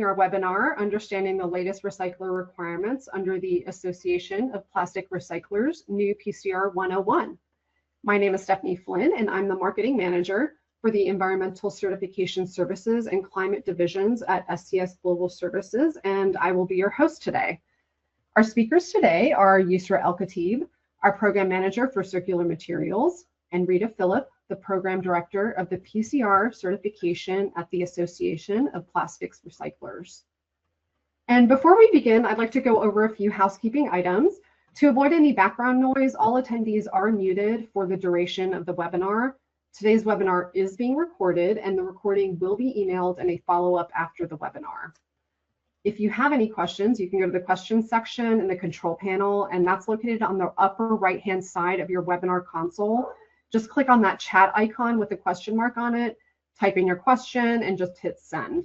watching our webinar, Understanding the Latest Recycler Requirements under the Association of Plastic Recyclers, New PCR 101. My name is Stephanie Flynn, and I'm the Marketing Manager for the Environmental Certification Services and Climate Divisions at SCS Global Services, and I will be your host today. Our speakers today are Youssra Elkhatib, our Program Manager for Circular Materials, and Rita Phillip, the Program Director of the PCR certification at the Association of Plastics Recyclers. And before we begin, I'd like to go over a few housekeeping items. To avoid any background noise, all attendees are muted for the duration of the webinar. Today's webinar is being recorded, and the recording will be emailed in a follow-up after the webinar. If you have any questions, you can go to the questions section in the control panel, and that's located on the upper right-hand side of your webinar console. Just click on that chat icon with the question mark on it, type in your question, and just hit send.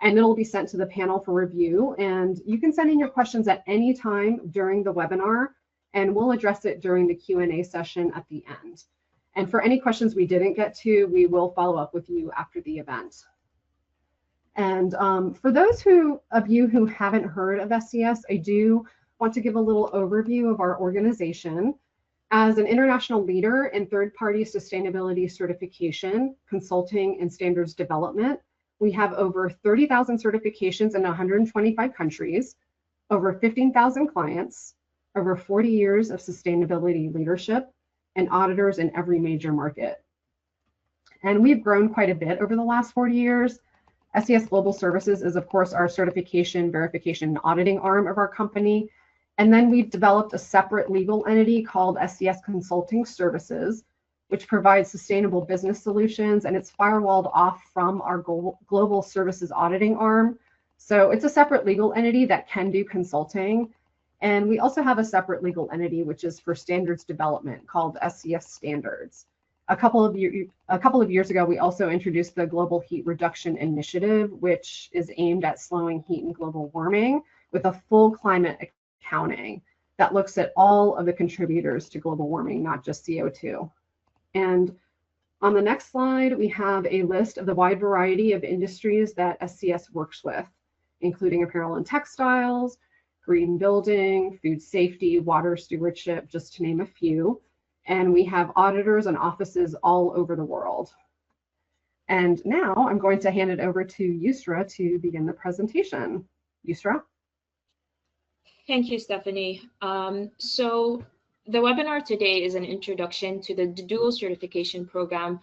And it'll be sent to the panel for review. And you can send in your questions at any time during the webinar, and we'll address it during the Q&A session at the end. And for any questions we didn't get to, we will follow up with you after the event. And for those of you who haven't heard of SCS, I do want to give a little overview of our organization. As an international leader in third-party sustainability certification, consulting, and standards development, we have over 30,000 certifications in 125 countries, over 15,000 clients, over 40 years of sustainability leadership, and auditors in every major market. And we've grown quite a bit over the last 40 years. SCS Global Services is, of course, our certification, verification, and auditing arm of our company. And then we've developed a separate legal entity called SCS Consulting Services, which provides sustainable business solutions, and it's firewalled off from our global services auditing arm. So it's a separate legal entity that can do consulting. And we also have a separate legal entity, which is for standards development called SCS Standards. A couple of years ago, we also introduced the Global Heat Reduction Initiative, which is aimed at slowing heat and global warming with a full climate accounting that looks at all of the contributors to global warming, not just CO2. And on the next slide, we have a list of the wide variety of industries that SCS works with, including apparel and textiles, green building, food safety, water stewardship, just to name a few. And we have auditors and offices all over the world. And now I'm going to hand it over to Youssra to begin the presentation. Youssra? Thank you, Stephanie. So the webinar today is an introduction to the dual certification program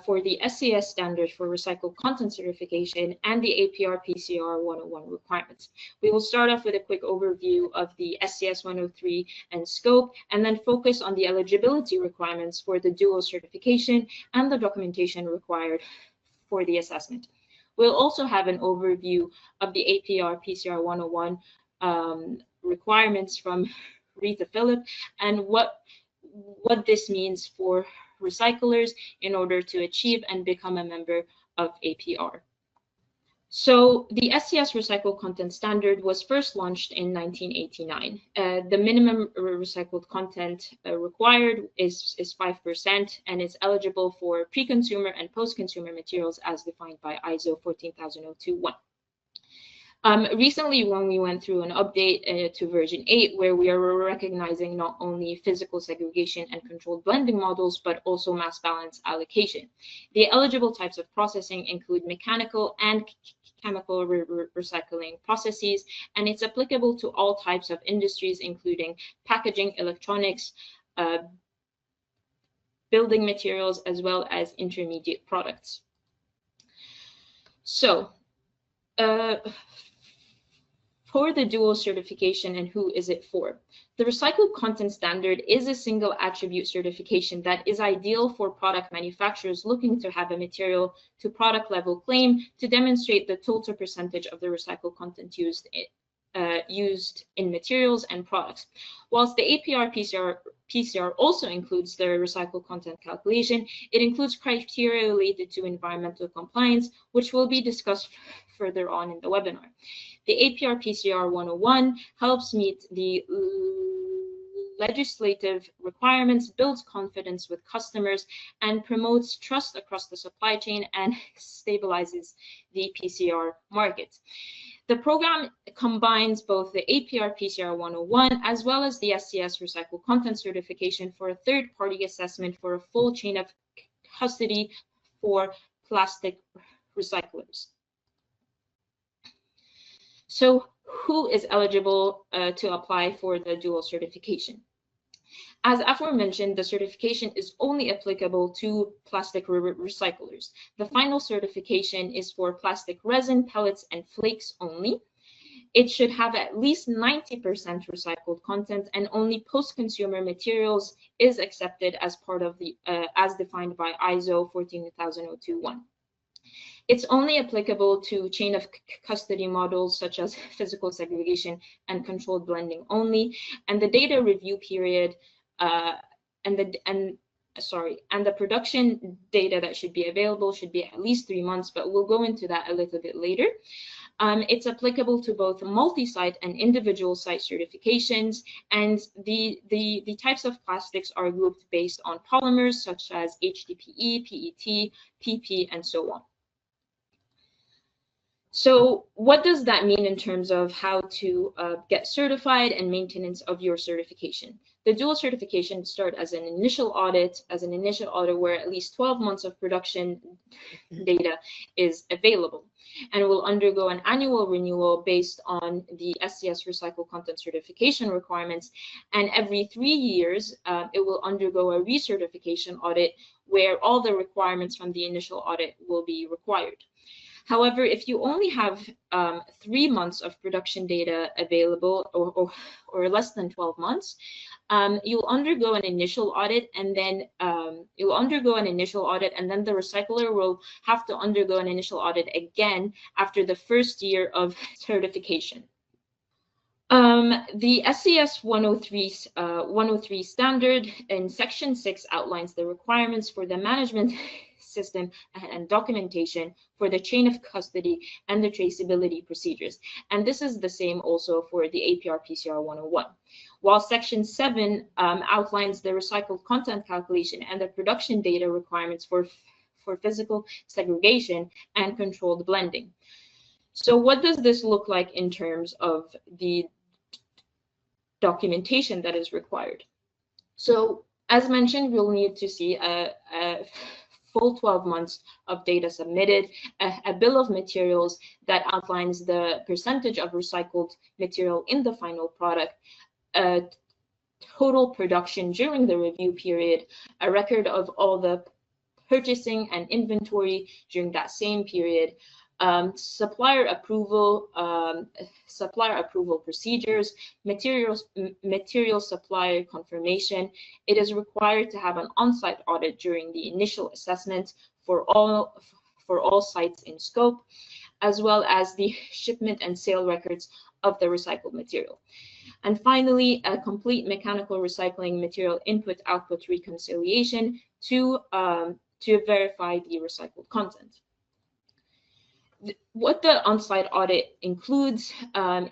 for the SCS standard for recycled content certification and the APR PCR 101 requirements. We will start off with a quick overview of the SCS 103 and scope, and then focus on the eligibility requirements for the dual certification and the documentation required for the assessment. We'll also have an overview of the APR PCR 101 requirements from Rita Phillip and what this means for recyclers in order to achieve and become a member of APR. So the SCS Recycled Content Standard was first launched in 1989. The minimum recycled content required is 5%, and it's eligible for pre-consumer and post-consumer materials as defined by ISO 14001. Recently, when we went through an update to version 8, where we are recognizing not only physical segregation and controlled blending models, but also mass balance allocation. The eligible types of processing include mechanical and chemical recycling processes, and it's applicable to all types of industries, including packaging, electronics, building materials, as well as intermediate products. So, for the dual certification and who is it for? The Recycled Content Standard is a single attribute certification that is ideal for product manufacturers looking to have a material to product level claim to demonstrate the total percentage of the recycled content used in materials and products. Whilst the APR PCR also includes the recycled content calculation, it includes criteria related to environmental compliance, which will be discussed further on in the webinar. The APR PCR 101 helps meet the legislative requirements, builds confidence with customers, and promotes trust across the supply chain and stabilizes the PCR market. The program combines both the APR PCR 101 as well as the SCS Recycled Content certification for a third-party assessment for a full chain of custody for plastic recyclers. So who is eligible to apply for the dual certification? As aforementioned, the certification is only applicable to plastic recyclers. The final certification is for plastic resin, pellets, and flakes only. It should have at least 90% recycled content, and only post-consumer materials is accepted as part of the as defined by ISO 14001. It's only applicable to chain of custody models such as physical segregation and controlled blending only, and the data review period and the production data that should be available should be at least 3 months, but we'll go into that a little bit later. It's applicable to both multi-site and individual site certifications, and the types of plastics are grouped based on polymers such as HDPE, PET, PP, and so on. So what does that mean in terms of how to get certified and maintenance of your certification? The dual certification starts as an initial audit where at least 12 months of production data is available, and will undergo an annual renewal based on the SCS Recycled Content certification requirements, and every 3 years it will undergo a recertification audit where all the requirements from the initial audit will be required. However, if you only have 3 months of production data available, or less than 12 months, you'll undergo an initial audit, and then the recycler will have to undergo an initial audit again after the first year of certification. The SCS 103 standard in Section 6 outlines the requirements for the management system and documentation for the chain of custody and the traceability procedures. And this is the same also for the APR PCR 101. While Section 7 outlines the recycled content calculation and the production data requirements for physical segregation and controlled blending. So what does this look like in terms of the documentation that is required? So as mentioned, we'll need to see a full 12 months of data submitted, a bill of materials that outlines the percentage of recycled material in the final product, total production during the review period, a record of all the purchasing and inventory during that same period, supplier approval procedures, material supplier confirmation. It is required to have an on-site audit during the initial assessment for all sites in scope, as well as the shipment and sale records of the recycled material. And finally, a complete mechanical recycling material input-output reconciliation to verify the recycled content. What the on-site audit includes, and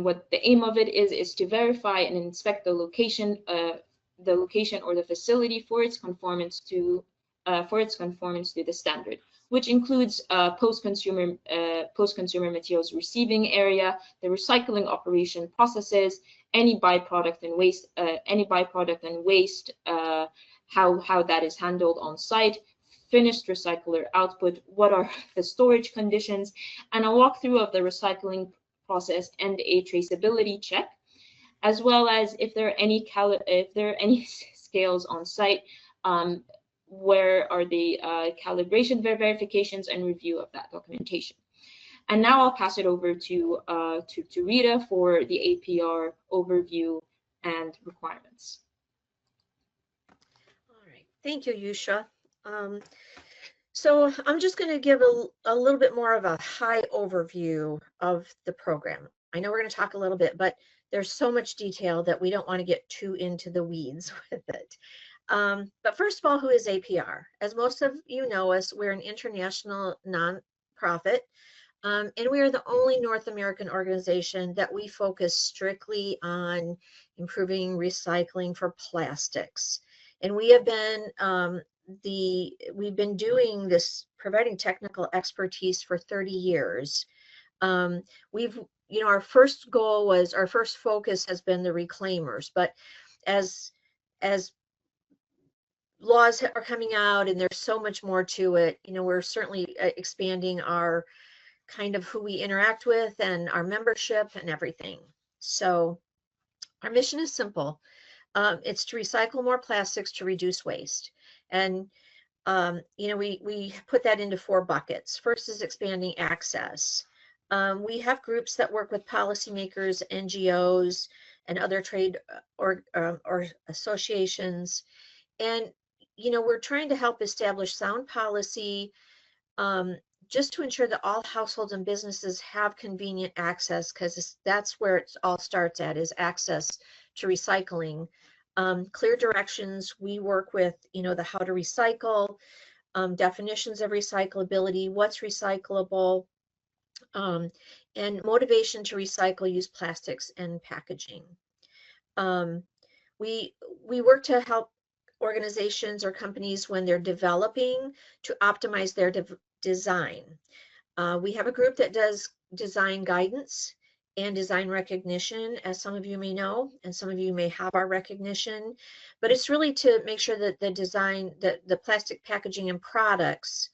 what the aim of it is to verify and inspect the location or the facility for its conformance to the standard, which includes post-consumer materials receiving area, the recycling operation processes, any byproduct and waste, how that is handled on site, finished recycler output, what are the storage conditions, and a walkthrough of the recycling process and a traceability check, as well as if there are any scales on site, where are the calibration verifications and review of that documentation. And now I'll pass it over to Rita for the APR overview and requirements. All right, thank you, Youssra. So I'm just going to give a little bit more of a high overview of the program. I know we're going to talk a little bit, but there's so much detail that we don't want to get too into the weeds with it. But first of all, who is APR? As most of you know us, we're an international nonprofit And we are the only North American organization that we focus strictly on improving recycling for plastics. And we have been we've been doing this, providing technical expertise for 30 years. We've, our first goal was, our first focus has been the reclaimers, but as laws are coming out and there's so much more to it, we're certainly expanding our kind of who we interact with and our membership and everything. So our mission is simple. It's to recycle more plastics to reduce waste. And, we put that into 4 buckets. First is expanding access. We have groups that work with policymakers, NGOs, and other trade or associations. And, we're trying to help establish sound policy, just to ensure that all households and businesses have convenient access, because that's where it all starts at, is access to recycling. Clear directions. We work with, the how to recycle, definitions of recyclability, what's recyclable, and motivation to recycle, use plastics and packaging. We work to help organizations or companies when they're developing to optimize their design. We have a group that does design guidance and design recognition, as some of you may know, and some of you may have our recognition, but it's really to make sure that the design, the plastic packaging and products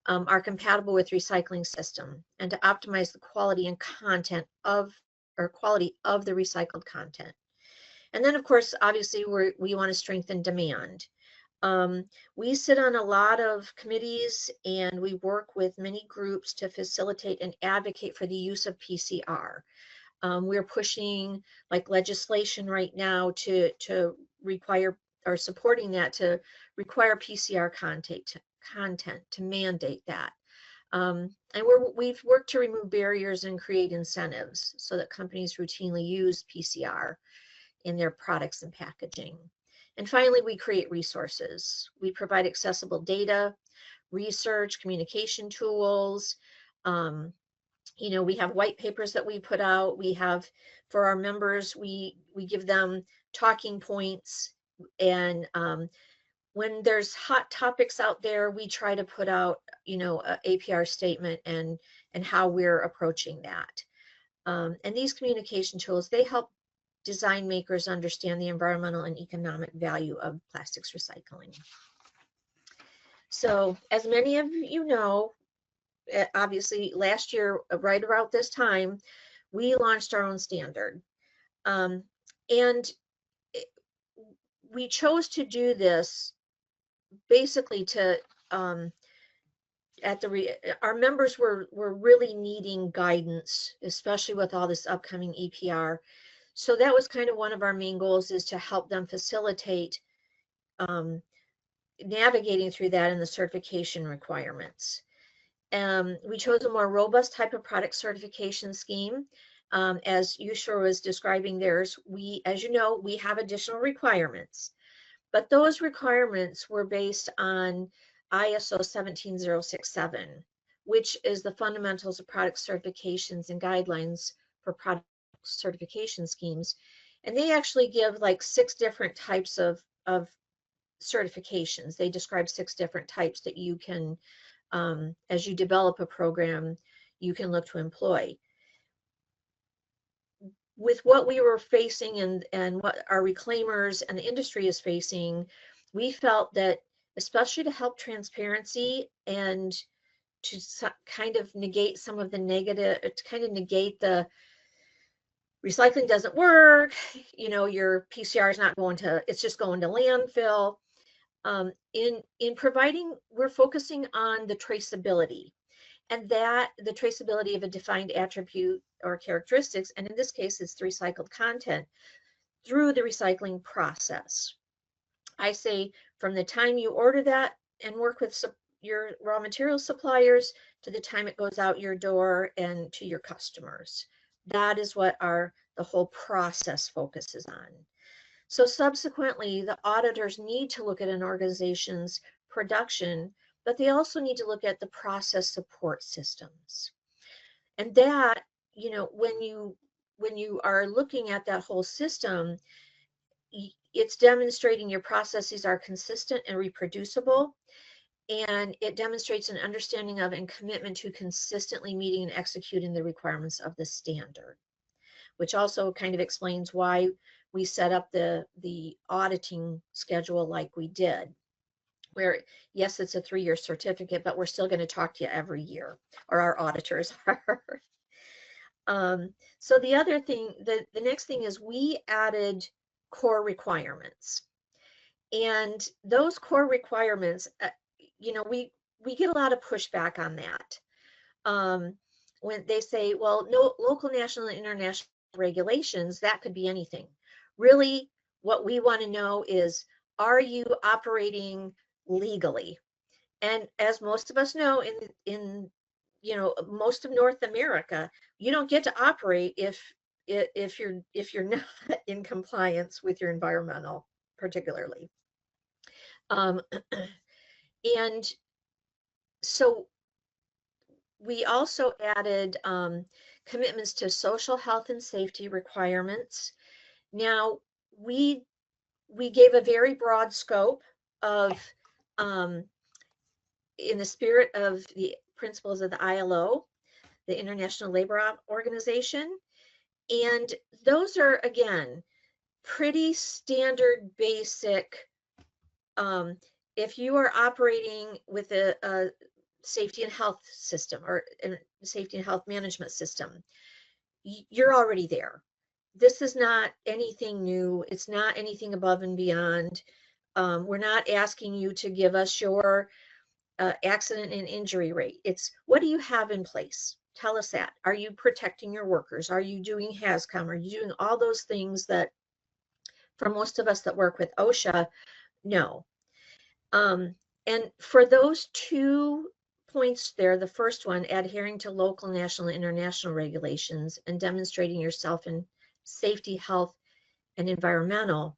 are compatible with recycling system, and to optimize the quality and content of, or quality of the recycled content. And then, of course, obviously, we want to strengthen demand. We sit on a lot of committees and we work with many groups to facilitate and advocate for the use of PCR. We're pushing like legislation right now to require, or supporting that, to require PCR content, to mandate that. And we've worked to remove barriers and create incentives so that companies routinely use PCR in their products and packaging. And finally, we create resources. We provide accessible data, research, communication tools. We have white papers that we put out. We have, for our members, we give them talking points. And when there's hot topics out there, we try to put out, an APR statement and how we're approaching that. And these communication tools, they help design makers understand the environmental and economic value of plastics recycling. So, as many of you know, obviously last year, right around this time, we launched our own standard. And we chose to do this basically to, our members were really needing guidance, especially with all this upcoming EPR. So that was kind of one of our main goals, is to help them facilitate navigating through that and the certification requirements. We chose a more robust type of product certification scheme. As Youssra was describing theirs, as you know, we have additional requirements, but those requirements were based on ISO 17067, which is the fundamentals of product certifications and guidelines for product certification schemes. And they actually give like 6 different types of certifications. They describe 6 different types that you can, as you develop a program, you can look to employ. With what we were facing and what our reclaimers and the industry is facing, we felt that, especially to help transparency and to kind of negate some of the negative, to kind of negate the recycling doesn't work, your PCR is not going to, it's just going to landfill. In providing, we're focusing on the traceability, and that the traceability of a defined attribute or characteristics, and in this case, it's the recycled content, through the recycling process. I say from the time you order that and work with your raw material suppliers to the time it goes out your door and to your customers. That is what the whole process focuses on. So subsequently, the auditors need to look at an organization's production, but they also need to look at the process support systems. And that, when you are looking at that whole system, it's demonstrating your processes are consistent and reproducible, and it demonstrates an understanding of and commitment to consistently meeting and executing the requirements of the standard, which also kind of explains why we set up the auditing schedule like we did, where yes, it's a 3-year certificate, but we're still going to talk to you every year, or our auditors are. So the other thing, the next thing is we added core requirements. And those core requirements, we get a lot of pushback on that. When they say, well, no, local, national, and international regulations, that could be anything. Really, what we want to know is, are you operating legally? And as most of us know, in most of North America, you don't get to operate if you're not in compliance with your environmental, particularly. And so we also added commitments to social health and safety requirements. Now, we gave a very broad scope of, in the spirit of the principles of the ILO, the International Labor Organization. And those are, again, pretty standard, basic. If you are operating with a safety and health system, or a safety and health management system, you're already there. This is not anything new. It's not anything above and beyond. We're not asking you to give us your accident and injury rate. It's, what do you have in place? Tell us that. Are you protecting your workers? Are you doing HAZCOM? Are you doing all those things that, for most of us that work with OSHA, no. And for those 2 points there, the first one, adhering to local, national, and international regulations and demonstrating yourself in safety, health, and environmental.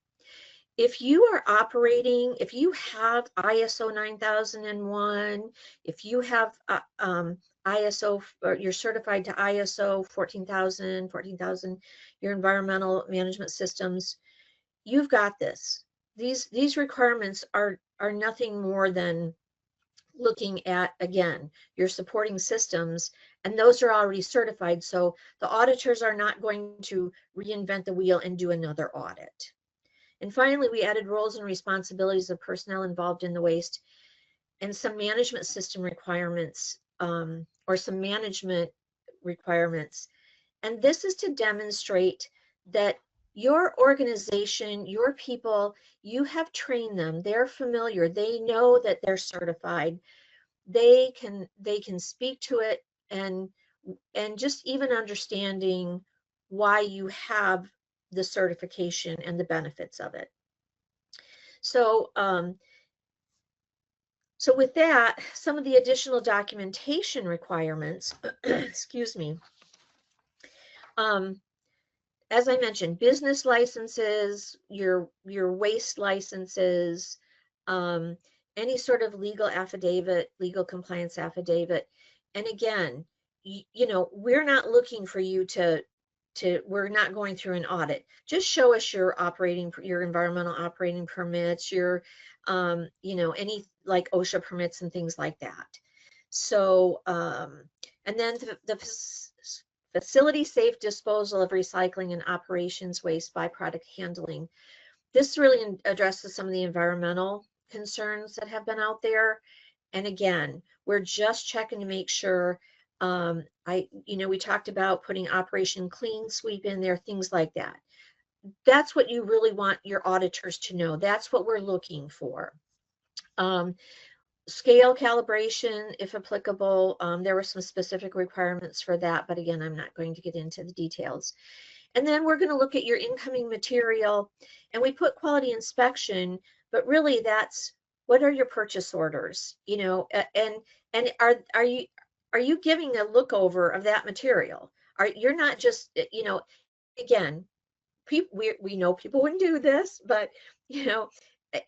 If you are operating, if you have ISO 9001, if you have ISO, or you're certified to ISO 14,000, your environmental management systems, you've got this. These requirements are nothing more than looking at, again, your supporting systems, and those are already certified. So the auditors are not going to reinvent the wheel and do another audit. And finally, we added roles and responsibilities of personnel involved in the waste, and some management system requirements, or some management requirements. And this is to demonstrate that your organization, your people, you have trained them, they're familiar, they know that they're certified, they can speak to it, and just even understanding why you have the certification and the benefits of it. So so with that, some of the additional documentation requirements, excuse me, as I mentioned, business licenses, your waste licenses, any sort of legal affidavit, legal compliance affidavit. And again, we're not looking for you to we're not going through an audit. Just show us your environmental operating permits, your any like OSHA permits and things like that. So and then the facility safe disposal of recycling and operations waste byproduct handling. This really addresses some of the environmental concerns that have been out there. And again, we're just checking to make sure. We talked about putting Operation Clean Sweep in there, things like that. That's what you really want your auditors to know. That's what we're looking for. Scale calibration, if applicable. There were some specific requirements for that, but again, I'm not going to get into the details. And then we're going to look at your incoming material, and we put quality inspection, but really that's, what are your purchase orders? And are you giving a look over of that material? You're not just, again, we know people wouldn't do this, but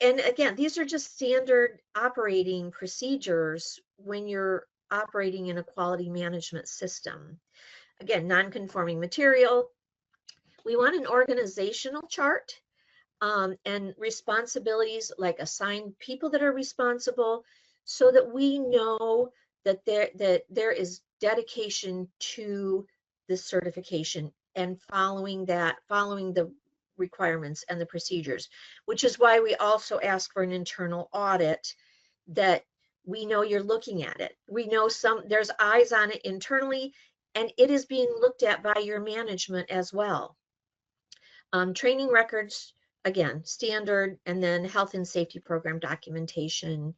and again, these are just standard operating procedures when you're operating in a quality management system. Again, non-conforming material. We want an organizational chart and responsibilities, like assigned people that are responsible, so that we know that there is dedication to this certification and following the requirements and the procedures, which is why we also ask for an internal audit, that we know you're looking at it. We know there's eyes on it internally, and it is being looked at by your management as well. Training records, again, standard, and then health and safety program documentation.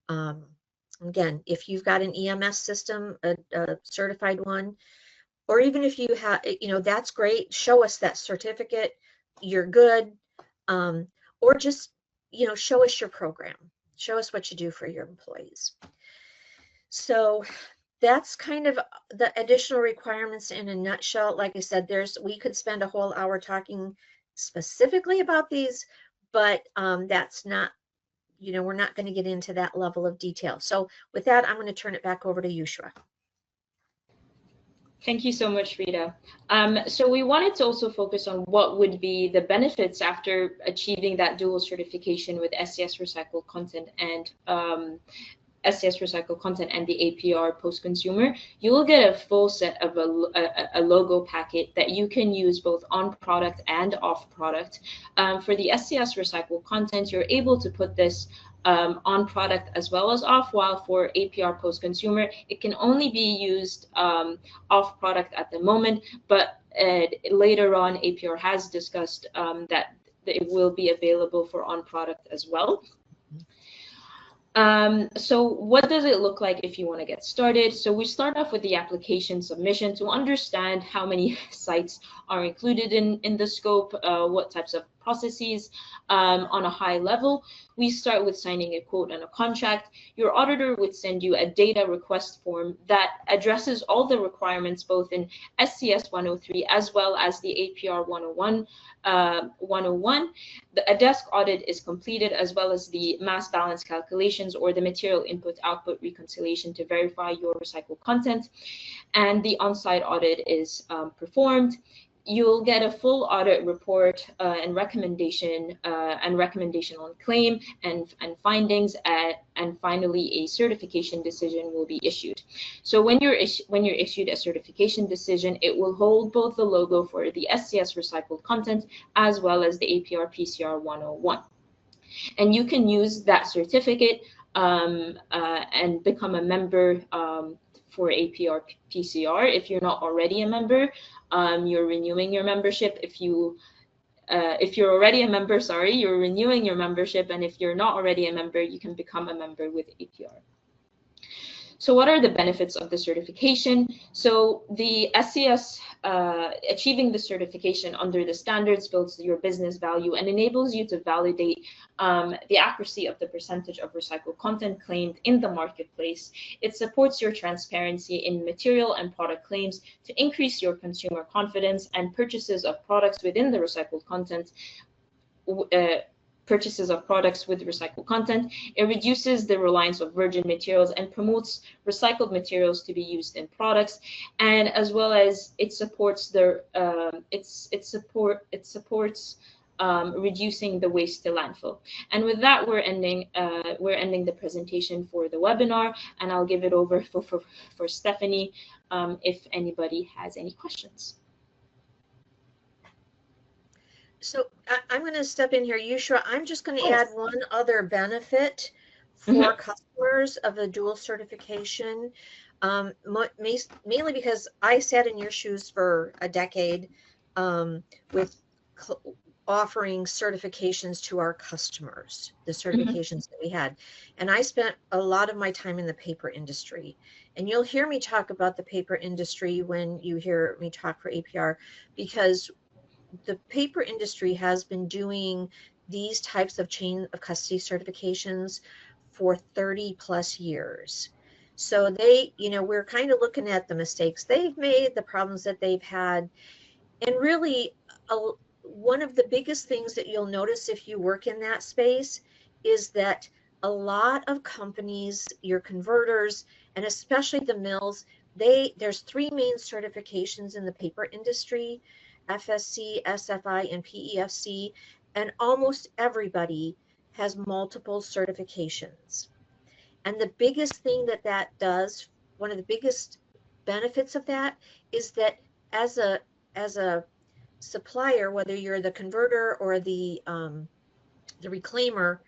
Again, if you've got an EMS system, a certified one, or even if you have, that's great. Show us that certificate, you're good. Or just, show us your program. Show us what you do for your employees. So that's kind of the additional requirements in a nutshell. Like I said, we could spend a whole hour talking specifically about these, but that's not, we're not going to get into that level of detail. So with that, I'm going to turn it back over to Youssra. Thank you so much, Rita. So we wanted to also focus on what would be the benefits after achieving that dual certification with SCS Recycled Content and SCS Recycled Content and the APR post-consumer. You will get a full set of a logo packet that you can use both on product and off product. For the SCS Recycled Content, you're able to put this on product as well as off, while for APR post-consumer, it can only be used off product at the moment, but later on, APR has discussed that it will be available for on product as well. So what does it look like if you want to get started? So we start off with the application submission to understand how many sites are included in the scope, what types of processes on a high level. We start with signing a quote and a contract. Your auditor would send you a data request form that addresses all the requirements both in SCS 103 as well as the APR 101. A desk audit is completed, as well as the mass balance calculations or the material input output reconciliation to verify your recycled content, and the on-site audit is performed. You'll get a full audit report and recommendation on claim and findings, and finally a certification decision will be issued. So when you're issued a certification decision, it will hold both the logo for the SCS Recycled Content as well as the APR PCR-101, and you can use that certificate and become a member for APR PCR. If you're not already a member, you're renewing your membership. If you're already a member, you're renewing your membership, and if you're not already a member, you can become a member with APR. So what are the benefits of the certification? So the SCS, achieving the certification under the standards builds your business value and enables you to validate the accuracy of the percentage of recycled content claimed in the marketplace. It supports your transparency in material and product claims to increase your consumer confidence and purchases of products within the recycled content. Purchases of products with recycled content. It reduces the reliance of virgin materials and promotes recycled materials to be used in products, and as well as it supports the reducing the waste to landfill. And with that, we're ending the presentation for the webinar, and I'll give it over for Stephanie if anybody has any questions. So I'm going to step in here, Youssra. I'm just going to add one other benefit for customers of the dual certification, mainly because I sat in your shoes for a decade with offering certifications to our customers, the certifications that we had. And I spent a lot of my time in the paper industry. And you'll hear me talk about the paper industry when you hear me talk for APR, because the paper industry has been doing these types of chain of custody certifications for 30 plus years. So they, we're kind of looking at the mistakes they've made, the problems that they've had. And really, one of the biggest things that you'll notice if you work in that space is that a lot of companies, your converters and especially the mills, there's 3 main certifications in the paper industry: FSC, SFI, and PEFC, and almost everybody has multiple certifications. And the biggest thing that does, one of the biggest benefits of that, is that as a supplier, whether you're the converter or the reclaimer,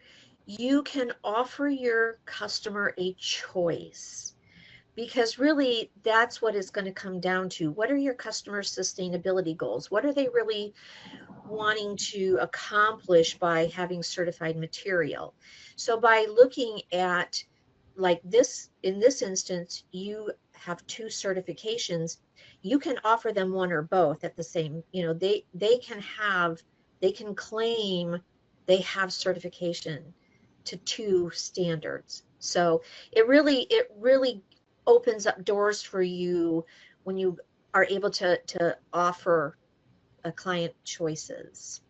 you can offer your customer a choice, because really that's what it's going to come down to. What are your customers' sustainability goals? What are they really wanting to accomplish by having certified material? So by looking at, like this, in this instance, you have 2 certifications, you can offer them one or both at the same, they can claim they have certification to 2 standards. So it really opens up doors for you when you are able to offer a client choices.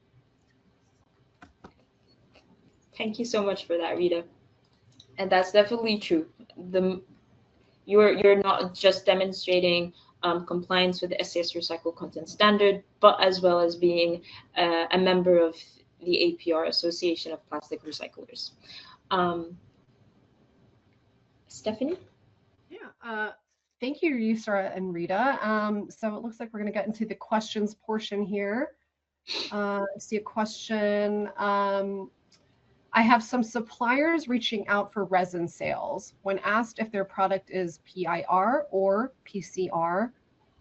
Thank you so much for that, Rita. And that's definitely true. You're not just demonstrating compliance with the SCS Recycled Content Standard, but as well as being a member of the APR, Association of Plastic Recyclers. Stephanie? Yeah, thank you, Youssra and Rita. So it looks like we're going to get into the questions portion here. I see a question. I have some suppliers reaching out for resin sales. When asked if their product is PIR or PCR,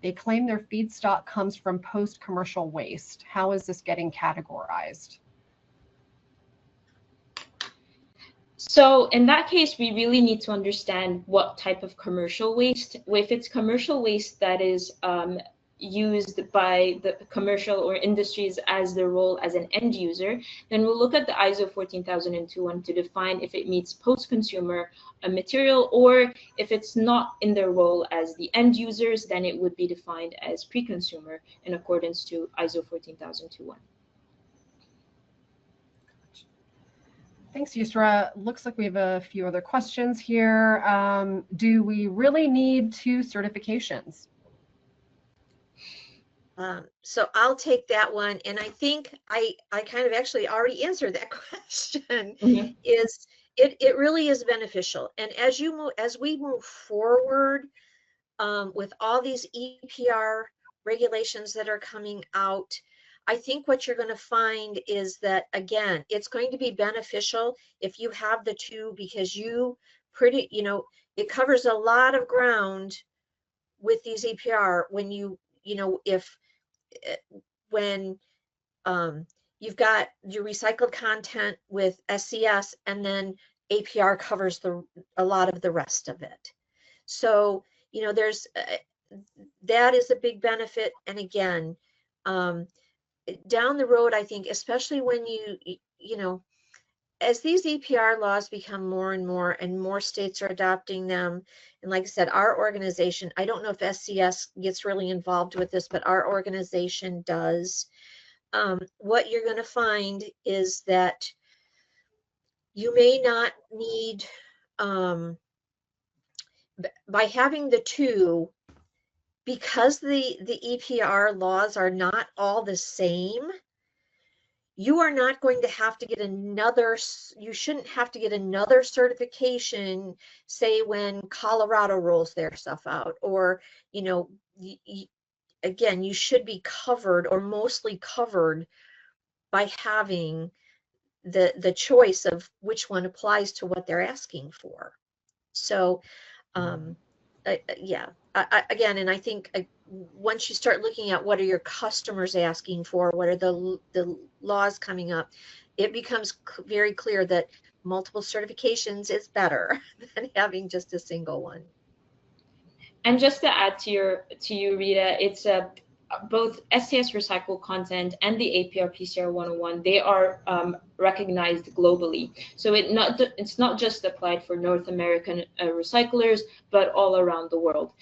they claim their feedstock comes from post-commercial waste. How is this getting categorized? So in that case, we really need to understand what type of commercial waste. If it's commercial waste that is used by the commercial or industries as their role as an end user, then we'll look at the ISO 14001 to define if it meets post-consumer material, or if it's not in their role as the end users, then it would be defined as pre-consumer in accordance to ISO 14001. Thanks, Youssra. Looks like we have a few other questions here. Do we really need 2 certifications? So I'll take that one, and I think I kind of actually already answered that question. Mm-hmm. Is it really is beneficial, and as we move forward with all these EPR regulations that are coming out, I think what you're going to find is that, again, it's going to be beneficial if you have the 2, because it covers a lot of ground with these EPR when when you've got your recycled content with SCS, and then APR covers a lot of the rest of it. So, there's that is a big benefit. And again, down the road, I think, especially when as these EPR laws become more and more states are adopting them, and like I said, our organization, I don't know if SCS gets really involved with this, but our organization does. What you're going to find is that you may not need, by having the 2, because the EPR laws are not all the same, you are not going to have to get you shouldn't have to get another certification, say when Colorado rolls their stuff out, or, again, you should be covered, or mostly covered, by having the choice of which one applies to what they're asking for. So, yeah, again, and I think once you start looking at what are your customers asking for, what are the laws coming up, it becomes very clear that multiple certifications is better than having just a single one. And just to add to you, Rita, it's both SCS Recycled Content and the APR PCR-101, they are recognized globally. So it's not just applied for North American recyclers, but all around the world.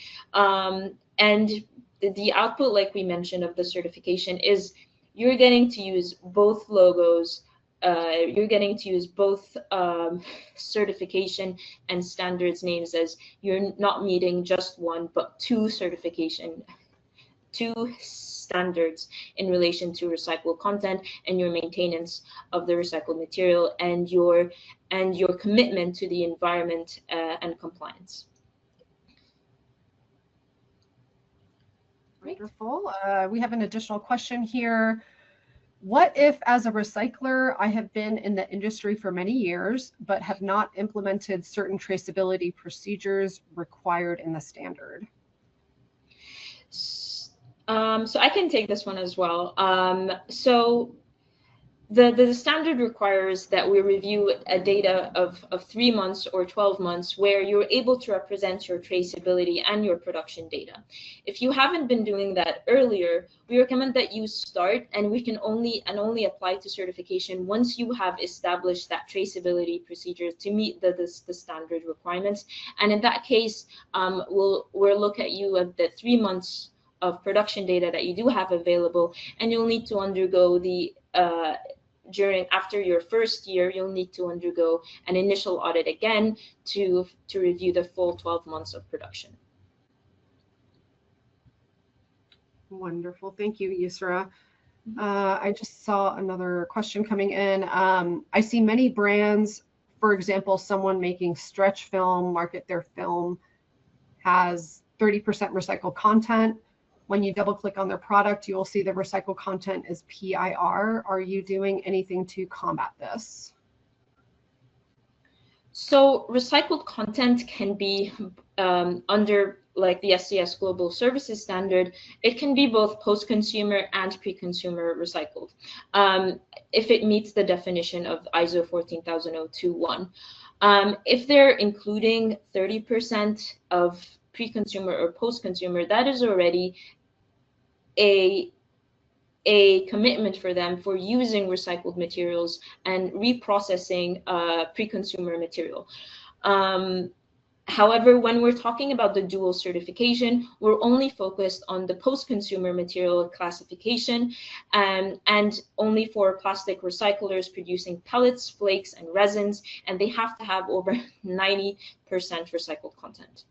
And the output, like we mentioned, of the certification is you're getting to use both logos you're getting to use both certification and standards names, as you're not meeting just one but two standards in relation to recycled content and your maintenance of the recycled material and your commitment to the environment and compliance. Wonderful. We have an additional question here. What if, as a recycler, I have been in the industry for many years, but have not implemented certain traceability procedures required in the standard? So I can take this one as well. So the standard requires that we review a data of 3 months or 12 months where you're able to represent your traceability and your production data. If you haven't been doing that earlier, we recommend that you start, and we can only apply to certification once you have established that traceability procedure to meet the standard requirements. And in that case, we'll look at you at the 3 months of production data that you do have available, and you'll need to undergo the after your first year, you'll need to undergo an initial audit again to review the full 12 months of production. Wonderful. Thank you, Youssra. I just saw another question coming in. I see many brands, for example, someone making stretch film, market their film has 30% recycled content. When you double click on their product, you will see the recycled content is PIR. Are you doing anything to combat this? So recycled content can be under like the SCS Global Services Standard. It can be both post-consumer and pre-consumer recycled, if it meets the definition of ISO 14001. If they're including 30% of pre-consumer or post-consumer, that is already a commitment for them for using recycled materials and reprocessing pre-consumer material. However, when we're talking about the dual certification, we're only focused on the post-consumer material classification, and only for plastic recyclers producing pellets, flakes, and resins, and they have to have over 90% recycled content.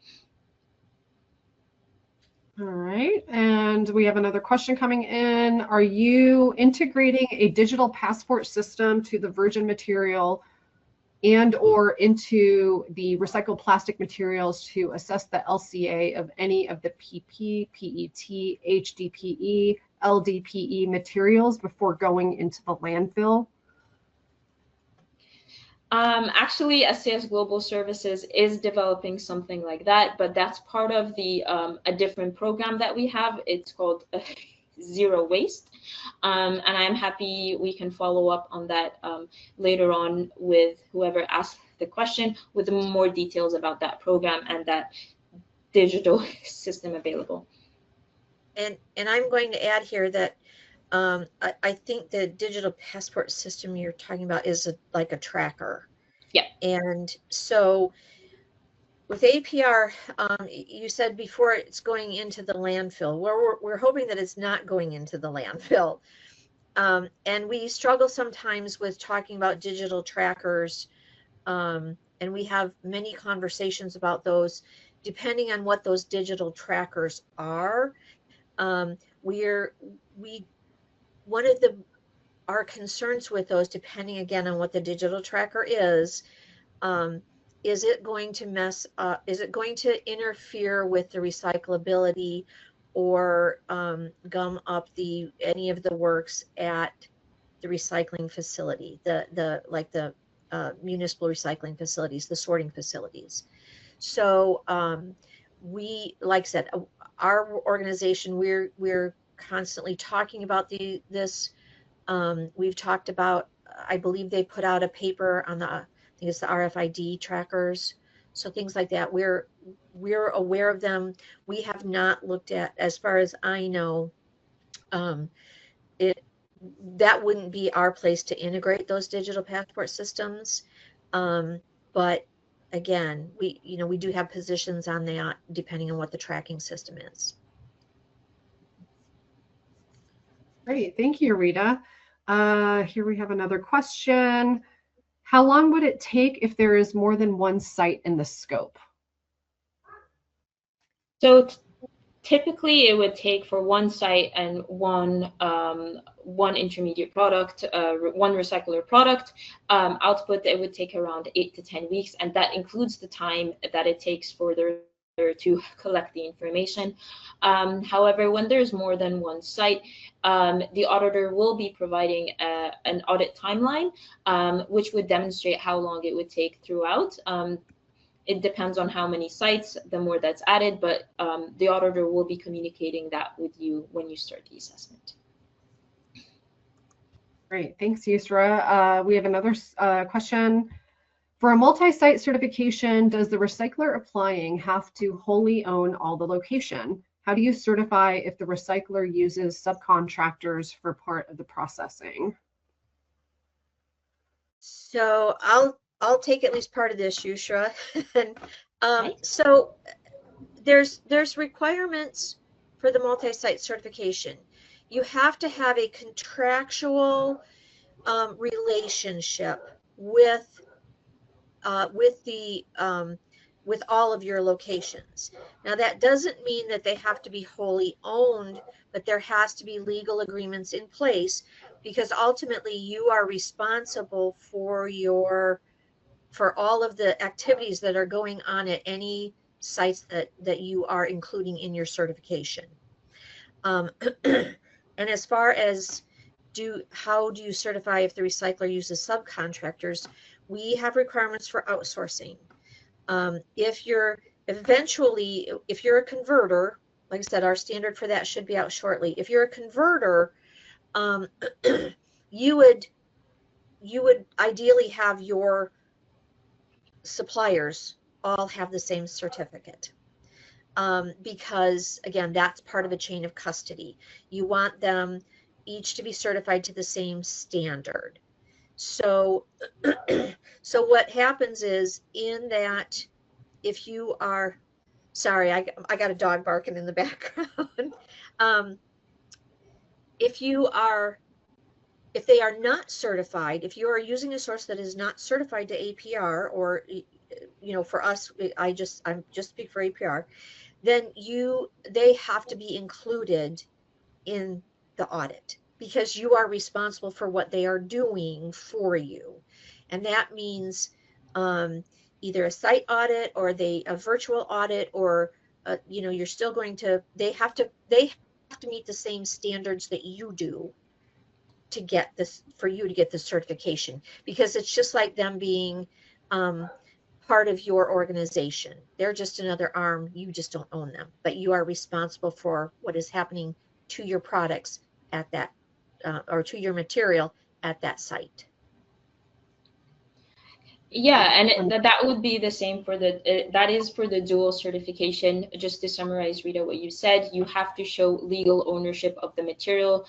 All right, and we have another question coming in. Are you integrating a digital passport system to the virgin material and or into the recycled plastic materials to assess the LCA of any of the PP, PET, HDPE, LDPE materials before going into the landfill? Actually, SCS Global Services is developing something like that, but that's part of the a different program that we have. It's called Zero Waste, and I'm happy we can follow up on that later on with whoever asked the question with more details about that program and that digital system available. And I'm going to add here that I think the digital passport system you're talking about is like a tracker. Yeah. And so with APR, you said before it's going into the landfill. We're hoping that it's not going into the landfill. And we struggle sometimes with talking about digital trackers, and we have many conversations about those. Depending on what those digital trackers are, one of our concerns with those, depending again on what the digital tracker is it going to is it going to interfere with the recyclability or gum up any of the works at the recycling facility, the municipal recycling facilities, the sorting facilities. So we, like I said, our organization, we're constantly talking about this. We've talked about, I believe they put out a paper on I think it's the RFID trackers. So things like that, we're aware of them. We have not looked at, as far as I know, that wouldn't be our place to integrate those digital passport systems. But again, we do have positions on that depending on what the tracking system is. Great, thank you, Rita. Here we have another question. How long would it take if there is more than one site in the scope? So typically it would take for one site and one intermediate product, one recycler product output, it would take around 8 to 10 weeks, and that includes the time that it takes for the to collect the information. However, when there's more than one site, the auditor will be providing an audit timeline, which would demonstrate how long it would take throughout. It depends on how many sites, the more that's added, but the auditor will be communicating that with you when you start the assessment. Great, thanks, Youssra. We have another question. For a multi-site certification, does the recycler applying have to wholly own all the location? How do you certify if the recycler uses subcontractors for part of the processing? So I'll take at least part of this, Youssra. And Okay. so there's requirements for the multi-site certification. You have to have a contractual relationship with all of your locations. Now that doesn't mean that they have to be wholly owned, but there has to be legal agreements in place, because ultimately you are responsible for all of the activities that are going on at any sites that you are including in your certification. And as far as how do you certify if the recycler uses subcontractors, we have requirements for outsourcing. If you're a converter, like I said, our standard for that should be out shortly. If you're a converter, you would ideally have your suppliers all have the same certificate, because again, that's part of a chain of custody. You want them each to be certified to the same standard. So so what happens is, in that, if you are, sorry, I got a dog barking in the background. If they are not certified, if you are using a source that is not certified to APR, or for us, I'm just speak for APR, then they have to be included in the audit, because you are responsible for what they are doing for you. And that means either a site audit or a virtual audit, or you're still going to, they have to meet the same standards that you do to get this, for you to get the certification, because it's just like them being part of your organization. They're just another arm. You just don't own them, but you are responsible for what is happening to your products at that or to your material at that site. Yeah, and that would be the same for that is for the dual certification. Just to summarize, Rita, what you said, you have to show legal ownership of the material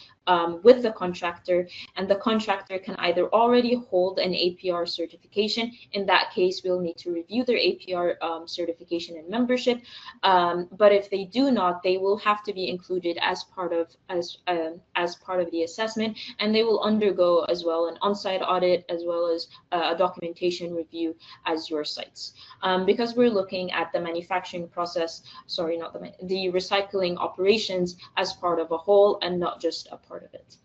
with the contractor, and the contractor can either already hold an APR certification. In that case, we'll need to review their APR certification and membership. But if they do not, they will have to be included as part of the assessment, and they will undergo as well an on-site audit, as well as a documentation review as your sites, because we're looking at the manufacturing process, sorry, not the recycling operations as part of a whole and not just a part of it.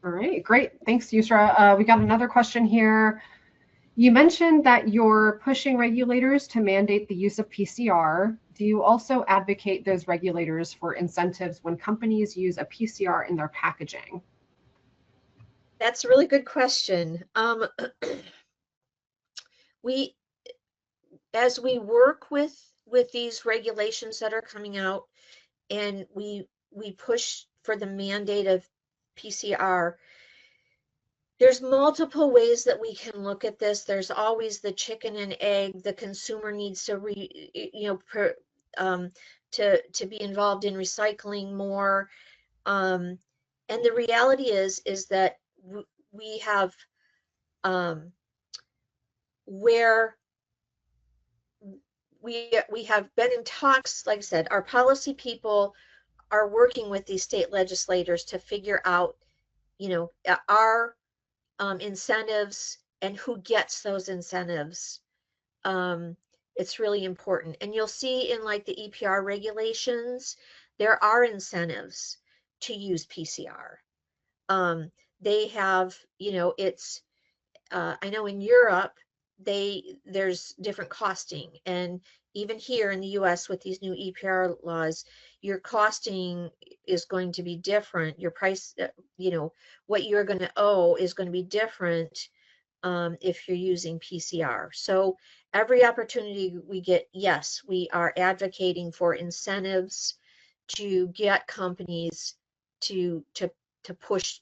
All right, great. Thanks, Youssra. We got another question here. You mentioned that you're pushing regulators to mandate the use of PCR. Do you also advocate those regulators for incentives when companies use a PCR in their packaging? That's a really good question. As we work with these regulations that are coming out, and we push for the mandate of PCR, there's multiple ways that we can look at this. There's always the chicken and egg. The consumer needs to to be involved in recycling more. And the reality is that we have where we have been in talks. Like I said, our policy people are working with these state legislators to figure out, our incentives and who gets those incentives. It's really important. And you'll see in like the EPR regulations, there are incentives to use PCR. They have, it's, I know in Europe, there's different costing. And even here in the US with these new EPR laws, your costing is going to be different. Your price, what you're going to owe is going to be different if you're using PCR. So every opportunity we get, yes, we are advocating for incentives to get companies to push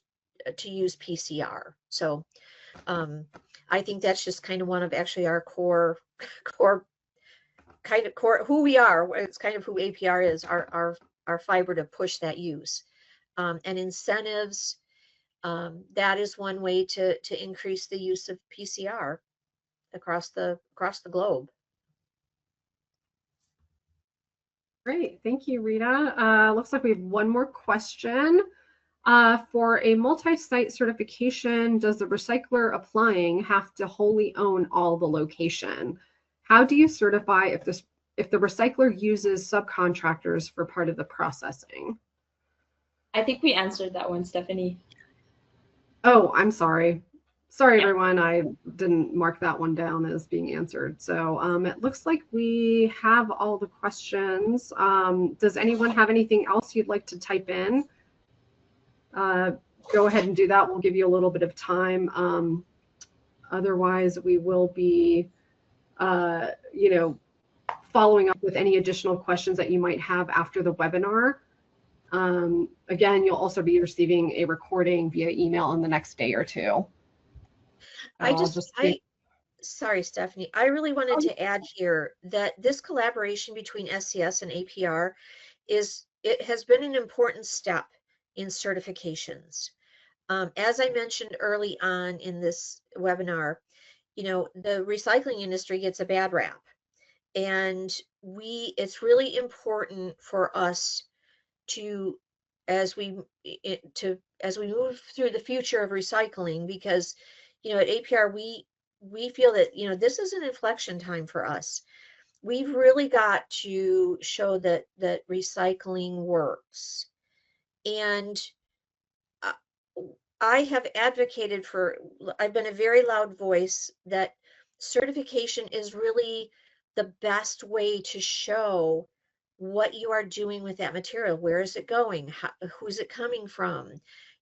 to use PCR. So I think that's just kind of one of actually our core who we are. It's kind of who APR is, our fiber to push that use. And incentives, that is one way to increase the use of PCR across the globe. Great, thank you, Rita. Looks like we have one more question. For a multi-site certification, does the recycler applying have to wholly own all the location? How do you certify if the recycler uses subcontractors for part of the processing? I think we answered that one, Stephanie. Oh, I'm sorry. Sorry, everyone. I didn't mark that one down as being answered. So it looks like we have all the questions. Does anyone have anything else you'd like to type in? Go ahead and do that. We'll give you a little bit of time. Otherwise, we will be, following up with any additional questions that you might have after the webinar. Again, you'll also be receiving a recording via email in the next day or two. Sorry, Stephanie. I really wanted to add here that this collaboration between SCS and APR has been an important step in certifications. As I mentioned early on in this webinar, the recycling industry gets a bad rap, and it's really important for us to, as we move through the future of recycling, because at APR we feel that this is an inflection time for us. We've really got to show that recycling works. And I have advocated I've been a very loud voice that certification is really the best way to show what you are doing with that material. Where is it going? Who's it coming from?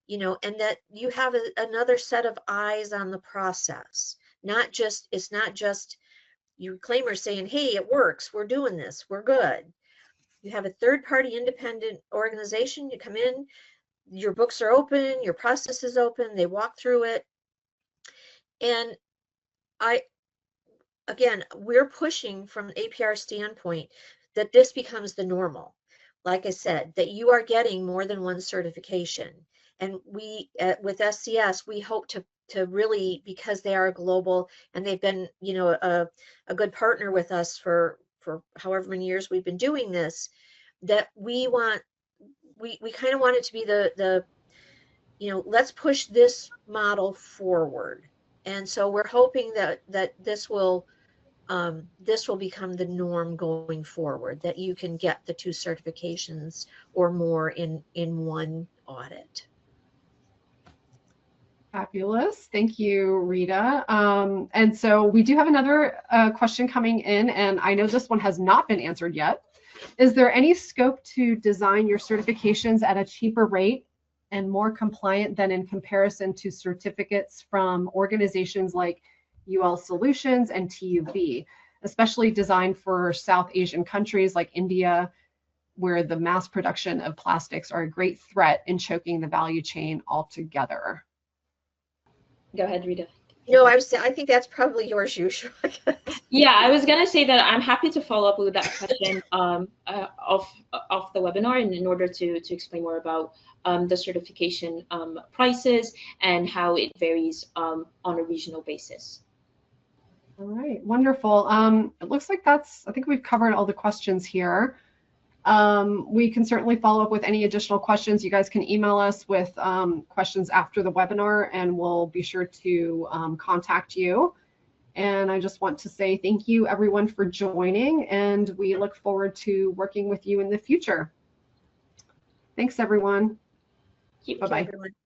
And that you have another set of eyes on the process. It's not just you claimers saying, hey, it works, we're doing this, we're good. You have a third-party independent organization. You come in, your books are open, your process is open, they walk through it. And again, we're pushing from APR standpoint that this becomes the normal. Like I said, that you are getting more than one certification. And we, with SCS, we hope to really, because they are global and they've been, a good partner with us for however many years we've been doing this, that we kind of want it to be the let's push this model forward. And so we're hoping that this will become the norm going forward, that you can get the 2 certifications or more in one audit. Fabulous. Thank you, Rita. And so we do have another question coming in, and I know this one has not been answered yet. Is there any scope to design your certifications at a cheaper rate and more compliant than in comparison to certificates from organizations like UL Solutions and TUV, especially designed for South Asian countries like India, where the mass production of plastics are a great threat in choking the value chain altogether? Go ahead, Rita. No, I think that's probably yours, Youssra. Yeah, I was gonna say that I'm happy to follow up with that question off the webinar, and in order to explain more about the certification prices and how it varies on a regional basis. All right, wonderful. It looks like I think we've covered all the questions here. We can certainly follow up with any additional questions. You guys can email us with questions after the webinar, and we'll be sure to contact you. And I just want to say thank you everyone for joining, and we look forward to working with you in the future. Thanks everyone. Thank you. Bye-bye. Everyone.